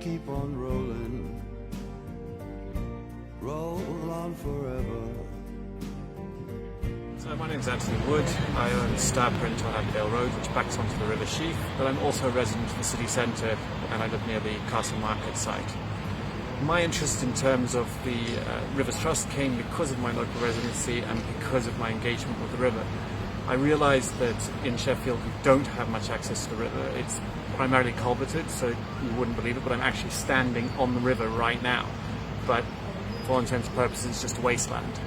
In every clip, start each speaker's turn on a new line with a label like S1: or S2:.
S1: keep on rolling, roll on forever.
S2: So my name's Anthony Wood. I own Star Print on Abbeyvale Road, which backs onto the River Sheaf, but I'm also a resident of the city centre and I live near the Castle Market site. My interest in terms of the Rivers Trust came because of my local residency and because of my engagement with the river. I realised that in Sheffield we don't have much access to the river. It's primarily culverted, so you wouldn't believe it, but I'm actually standing on the river right now. But for all intents and purposes, it's just a wasteland.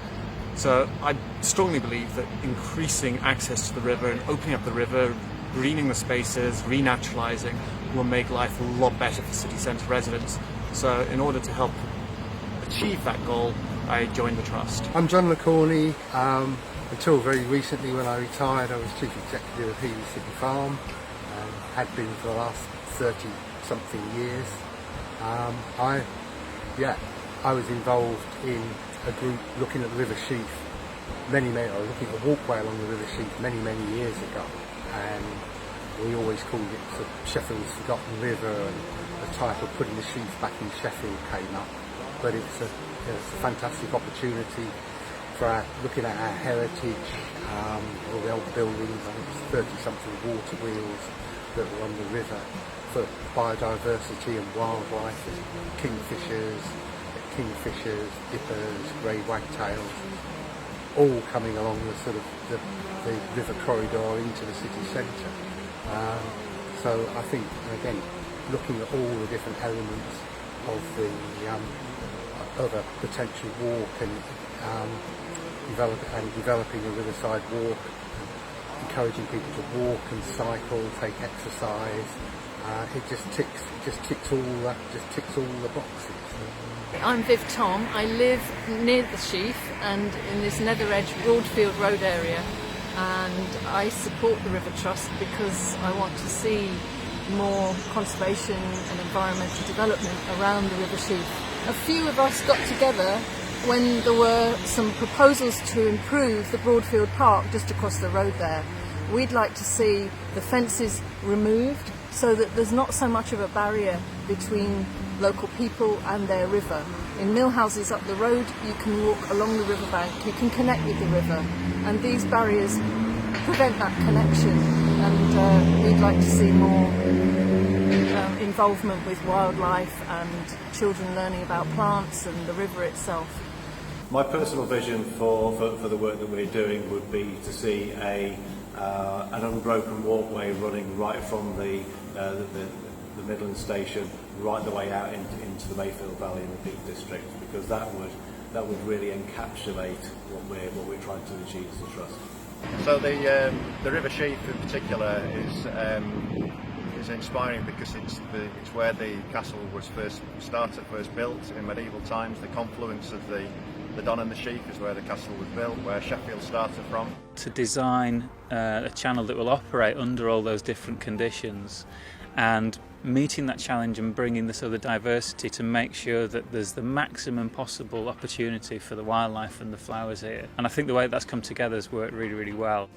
S2: So I strongly believe that increasing access to the river and opening up the river, greening the spaces, renaturalising will make life a lot better for city centre residents. So in order to help achieve that goal, I joined the Trust.
S3: I'm John LaCorney. Until very recently, when I retired, I was Chief Executive of Healey City Farm and had been for the last 30-something years. I was involved in a group looking at the River Sheaf, looking at the walkway along the River Sheaf many years ago, and we always called it sort of Sheffield's Forgotten River, and the type of putting the sheaf back in Sheffield came up. But it's a fantastic opportunity for looking at our heritage, all the old buildings. I think it's 30-something water wheels that were on the river, for biodiversity and wildlife, kingfishers, dippers, grey wagtails, all coming along the sort of the river corridor into the city centre. So I think, again, looking at all the different elements of a potential walk and developing a riverside walk, encouraging people to walk and cycle, take exercise. It just ticks all the boxes.
S4: I'm Viv Tom. I live near the Sheaf and in this Nether Edge Broadfield Road area, and I support the River Trust because I want to see more conservation and environmental development around the River Sheaf. A few of us got together when there were some proposals to improve the Broadfield Park just across the road there. We'd like to see the fences removed so that there's not so much of a barrier between local people and their river. In mill houses up the road, you can walk along the riverbank, you can connect with the river, and these barriers prevent that connection, and we'd like to see more involvement with wildlife and children learning about plants and the river itself.
S5: My personal vision for the work that we're doing would be to see an unbroken walkway running right from the Midland Station right the way out into the Mayfield Valley in the Peak District, because that would really encapsulate what we're trying to achieve as a trust.
S6: So the River Sheaf in particular is inspiring because it's where the castle was first built in medieval times. The confluence of the Don and the Sheaf is where the castle was built, where Sheffield started from.
S7: To design a channel that will operate under all those different conditions, and meeting that challenge and bringing this other diversity to make sure that there's the maximum possible opportunity for the wildlife and the flowers here. And I think the way that's come together has worked really well.